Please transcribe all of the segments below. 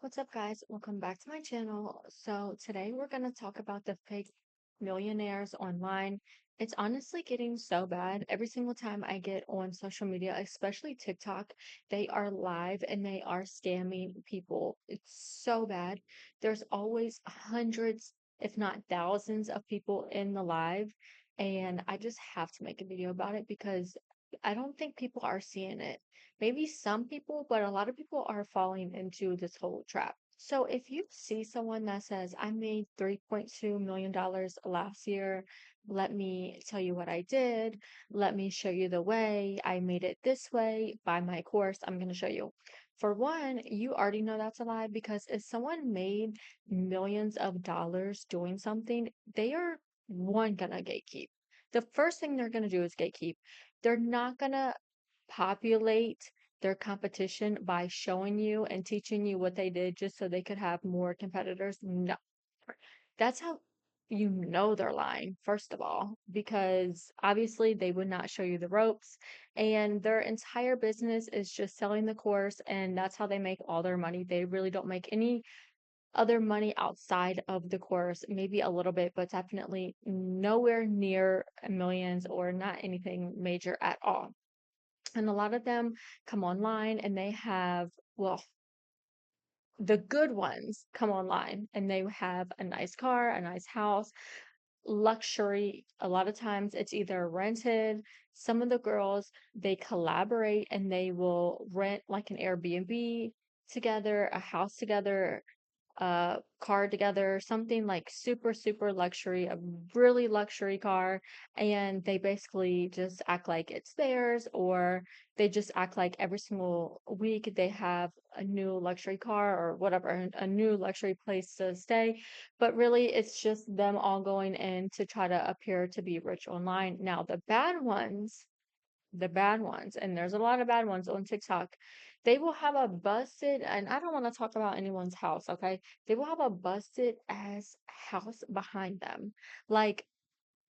What's up, guys? Welcome back to my channel. So, today we're going to talk about the fake millionaires online. It's honestly getting so bad. Every single time I get on social media, especially TikTok, they are live and they are scamming people. It's so bad. There's always hundreds, if not thousands, of people in the live. And I just have to make a video about it because I don't think people are seeing it. Maybe some people, but a lot of people are falling into this whole trap. So if you see someone that says, I made $3.2 million last year, let me tell you what I did. Let me show you the way. I made it this way. Buy my course. I'm going to show you. For one, you already know that's a lie because if someone made millions of dollars doing something, they are one gonna gatekeep. The first thing they're gonna do is gatekeep. They're not gonna populate their competition by showing you and teaching you what they did just so they could have more competitors. No, that's how you know they're lying, first of all, because obviously they would not show you the ropes, and their entire business is just selling the course, and that's how they make all their money. They really don't make any other money outside of the course, maybe a little bit, but definitely nowhere near millions or not anything major at all. And a lot of them come online and they have, well, the good ones come online and they have a nice car, a nice house, luxury. A lot of times it's either rented. Some of the girls, they collaborate and they will rent like an Airbnb together, a house together, car together, something like super, super luxury, a really luxury car, and they basically just act like it's theirs, or they just act like every single week they have a new luxury car or whatever, a new luxury place to stay. But really, it's just them all going in to try to appear to be rich online. Now, the bad ones, and there's a lot of bad ones on TikTok. They will have a busted, and I don't want to talk about anyone's house, okay? They will have a busted ass house behind them. Like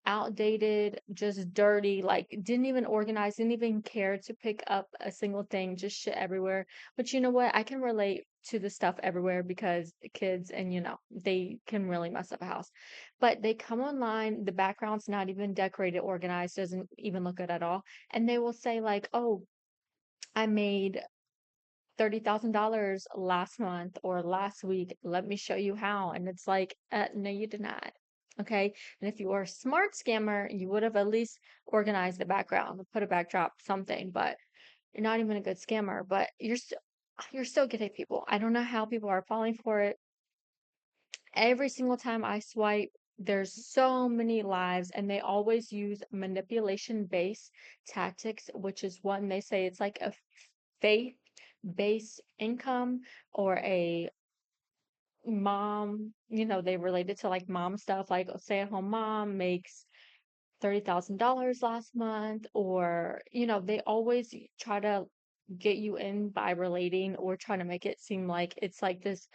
outdated, just dirty, like didn't even organize, didn't even care to pick up a single thing, just shit everywhere. But you know what? I can relate to the stuff everywhere because kids and they can really mess up a house. But they come online, the background's not even decorated, organized, doesn't even look good at all. And they will say like, "Oh, I made $30,000 last month or last week. Let me show you how." And it's like, no, you did not. Okay. And if you were a smart scammer, you would have at least organized the background, put a backdrop, something, but you're not even a good scammer, but you're still getting people. I don't know how people are falling for it. Every single time I swipe, there's so many lives, and they always use manipulation based tactics, which is one they say it's like a faith based income or a mom, they relate it to like mom stuff, like a stay at home mom makes $30,000 last month, or, they always try to get you in by relating or trying to make it seem like it's like this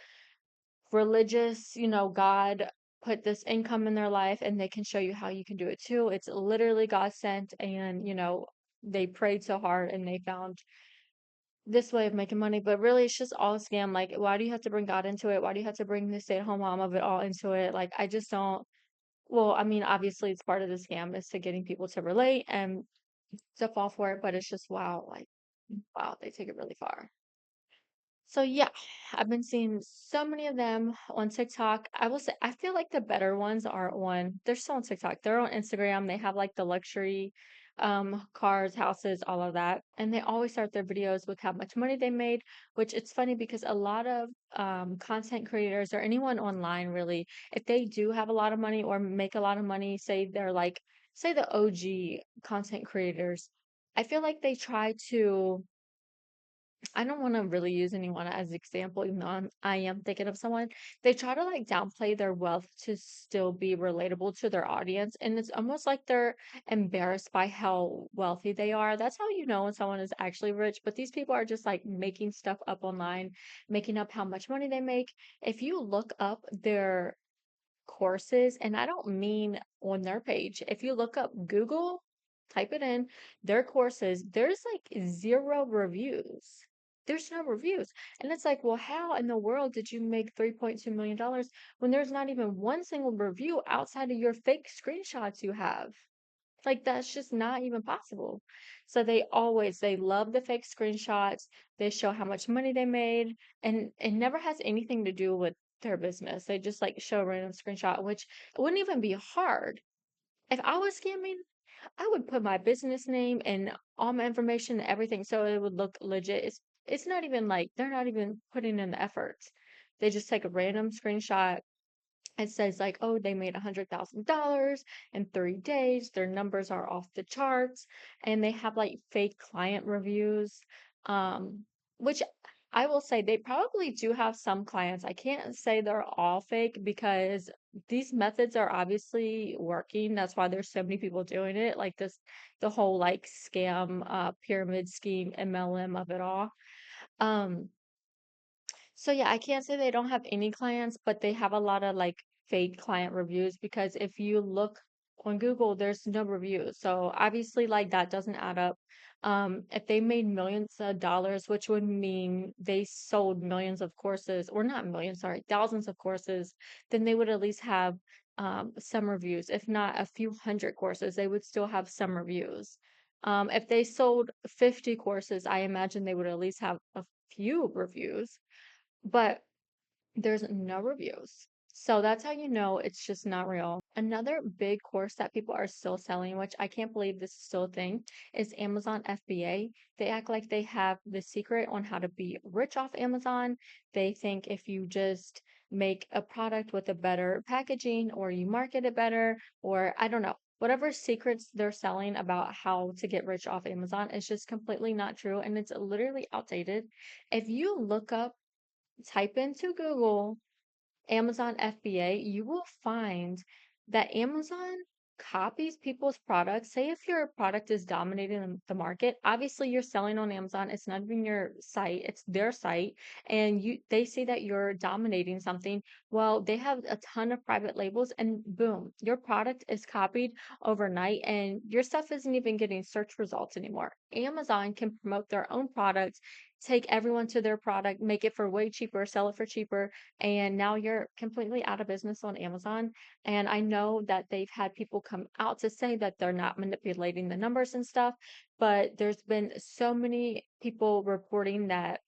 religious, God put this income in their life and they can show you how you can do it too. It's literally God sent, and, they prayed so hard and they found this way of making money, but really it's just all a scam. Like, why do you have to bring God into it? Why do you have to bring the stay-at-home mom of it all into it? Like, I just don't. Well, I mean, obviously it's part of the scam is to getting people to relate and to fall for it, but it's just wow, like wow, they take it really far. So yeah, I've been seeing so many of them on TikTok. I will say I feel like the better ones are they're still on TikTok. They're on Instagram. They have like the luxury cars, houses, all of that. And they always start their videos with how much money they made, which it's funny because a lot of content creators or anyone online really, if they do have a lot of money or make a lot of money, say they're like say the OG content creators, I feel like they try to. I don't want to really use anyone as example, even though I am thinking of someone. They try to like downplay their wealth to still be relatable to their audience. And it's almost like they're embarrassed by how wealthy they are. That's how you know when someone is actually rich. But these people are just like making stuff up online, making up how much money they make. If you look up their courses, and I don't mean on their page, if you look up Google, type it in, their courses, there's like zero reviews. There's no reviews. And it's like, well, how in the world did you make $3.2 million when there's not even one single review outside of your fake screenshots you have? Like, that's just not even possible. So they love the fake screenshots. They show how much money they made, and it never has anything to do with their business. They just like show a random screenshot, which wouldn't even be hard. If I was scamming, I would put my business name and all my information and everything so it would look legit. It's not even like they're not even putting in the effort. They just take a random screenshot. It says like, oh, they made $100,000 in 3 days. Their numbers are off the charts, and they have like fake client reviews, which I will say they probably do have some clients. I can't say they're all fake because these methods are obviously working. That's why there's so many people doing it. Like this, the whole like scam, pyramid scheme, MLM of it all. Um, so yeah, I can't say they don't have any clients, but they have a lot of like fake client reviews because if you look on Google, there's no reviews. So obviously like that doesn't add up. If they made millions of dollars, which would mean they sold millions of courses, or not millions, sorry, thousands of courses, then they would at least have some reviews. If not a few hundred courses, they would still have some reviews. If they sold 50 courses, I imagine they would at least have a few reviews, but there's no reviews. So that's how you know it's just not real. Another big course that people are still selling, which I can't believe this is still a thing, is Amazon FBA. They act like they have the secret on how to be rich off Amazon. They think if you just make a product with a better packaging or you market it better, or I don't know, whatever secrets they're selling about how to get rich off Amazon is just completely not true and it's literally outdated. If you look up type into Google Amazon FBA, you will find that Amazon copies people's products. Say if your product is dominating the market, obviously you're selling on Amazon. It's not even your site, it's their site, and they see that you're dominating something. Well, they have a ton of private labels, and boom, your product is copied overnight, and your stuff isn't even getting search results anymore. Amazon can promote their own products, take everyone to their product, make it for way cheaper, sell it for cheaper, and now you're completely out of business on Amazon. And I know that they've had people come out to say that they're not manipulating the numbers and stuff, but there's been so many people reporting that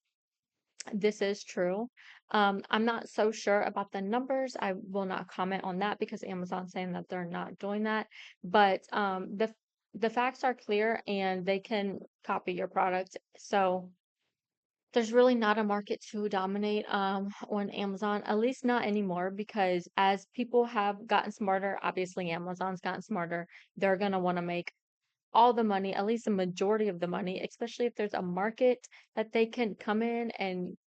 this is true. I'm not so sure about the numbers. I will not comment on that because Amazon's saying that they're not doing that. But the facts are clear and they can copy your product. So there's really not a market to dominate on Amazon, at least not anymore, because as people have gotten smarter, obviously Amazon's gotten smarter. They're gonna want to make all the money, at least the majority of the money, especially if there's a market that they can come in and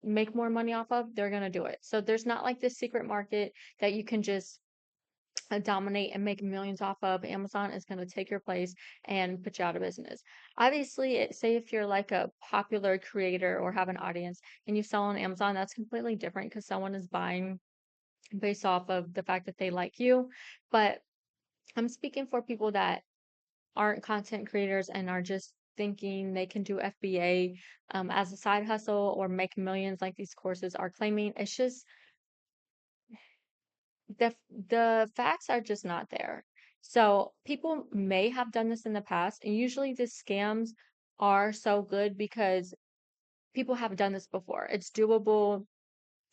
make more money off of, they're gonna do it. So there's not like this secret market that you can just dominate and make millions off of. Amazon is going to take your place and put you out of business. Obviously, say if you're like a popular creator or have an audience and you sell on Amazon, that's completely different because someone is buying based off of the fact that they like you. But I'm speaking for people that aren't content creators and are just thinking they can do FBA as a side hustle or make millions like these courses are claiming. It's just the facts are just not there. So people may have done this in the past, and usually the scams are so good because people have done this before. It's doable.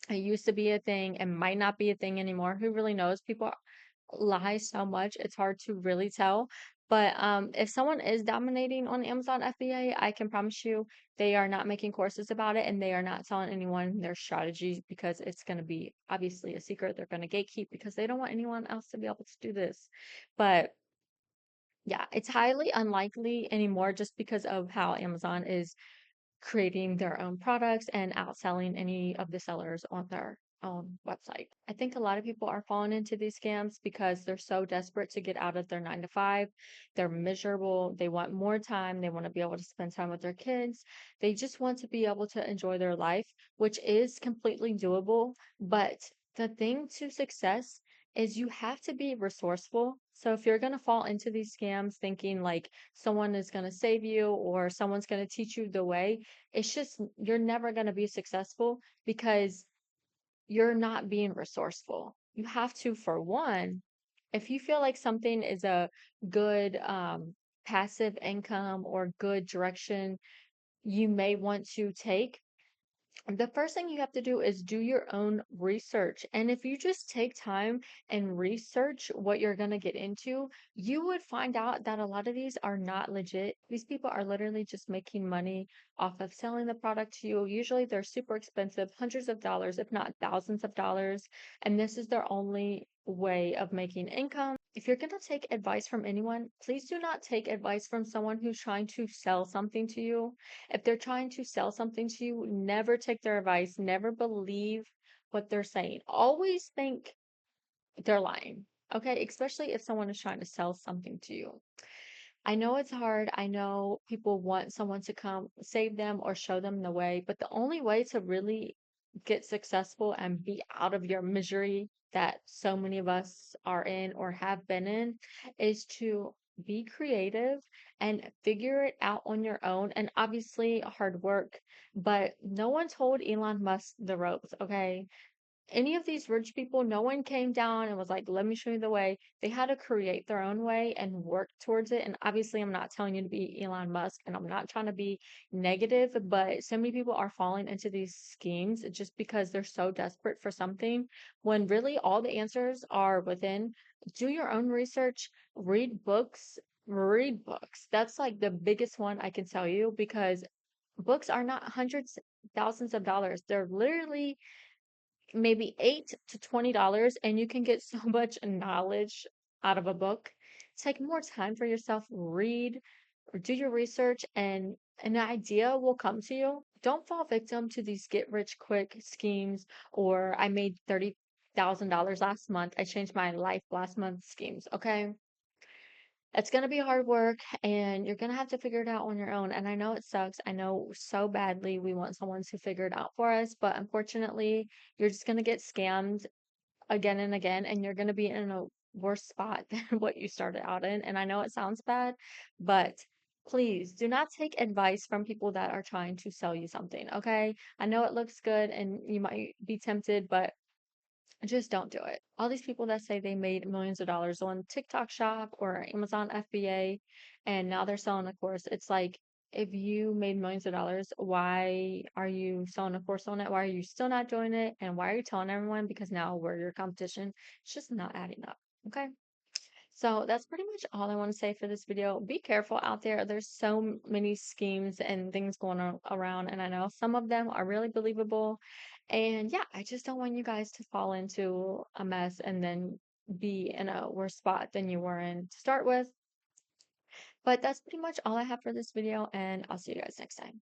It used to be a thing. It might not be a thing anymore. Who really knows? People lie so much, it's hard to really tell. But if someone is dominating on Amazon FBA, I can promise you they are not making courses about it and they are not telling anyone their strategies because it's going to be obviously a secret. They're going to gatekeep because they don't want anyone else to be able to do this. But yeah, it's highly unlikely anymore just because of how Amazon is creating their own products and outselling any of the sellers on their own website. I think a lot of people are falling into these scams because they're so desperate to get out of their 9 to 5. They're miserable. They want more time. They want to be able to spend time with their kids. They just want to be able to enjoy their life, which is completely doable. But the thing to success is you have to be resourceful So if you're going to fall into these scams thinking like someone is going to save you or someone's going to teach you the way, it's just you're never going to be successful because you're not being resourceful. You have to, for one, if you feel like something is a good passive income or good direction you may want to take, the first thing you have to do is do your own research. And if you just take time and research what you're going to get into, you would find out that a lot of these are not legit. These people are literally just making money off of selling the product to you. Usually they're super expensive, hundreds of dollars, if not thousands of dollars. And this is their only way of making income. If you're going to take advice from anyone, please do not take advice from someone who's trying to sell something to you. If they're trying to sell something to you, never take their advice, never believe what they're saying. Always think they're lying, okay? Especially if someone is trying to sell something to you. I know it's hard. I know people want someone to come save them or show them the way, but the only way to really get successful and be out of your misery that so many of us are in or have been in is to be creative and figure it out on your own. And obviously, hard work, but no one told Elon Musk the ropes, okay? Any of these rich people, no one came down and was like, let me show you the way. They had to create their own way and work towards it. And obviously, I'm not telling you to be Elon Musk and I'm not trying to be negative, but so many people are falling into these schemes just because they're so desperate for something when really all the answers are within. Do your own research, read books, read books. That's like the biggest one I can tell you because books are not hundreds, thousands of dollars. They're literally maybe $8 to $20, and you can get so much knowledge out of a book. Take more time for yourself, read or do your research, and an idea will come to you. Don't fall victim to these get rich quick schemes or I made $30,000 last month. I changed my life last month schemes. Okay. It's going to be hard work and you're going to have to figure it out on your own. And I know it sucks. I know so badly we want someone to figure it out for us, but unfortunately, you're just going to get scammed again and again, and you're going to be in a worse spot than what you started out in. And I know it sounds bad, but please do not take advice from people that are trying to sell you something. Okay. I know it looks good and you might be tempted, but just don't do it. All these people that say they made millions of dollars on TikTok Shop or Amazon FBA and now they're selling a course. It's like if you made millions of dollars, why are you selling a course on it? Why are you still not doing it? And why are you telling everyone? Because now we're your competition. It's just not adding up. Okay. So that's pretty much all I want to say for this video. Be careful out there. There's so many schemes and things going on around, and I know some of them are really believable. And yeah, I just don't want you guys to fall into a mess and then be in a worse spot than you were in to start with. But that's pretty much all I have for this video, and I'll see you guys next time.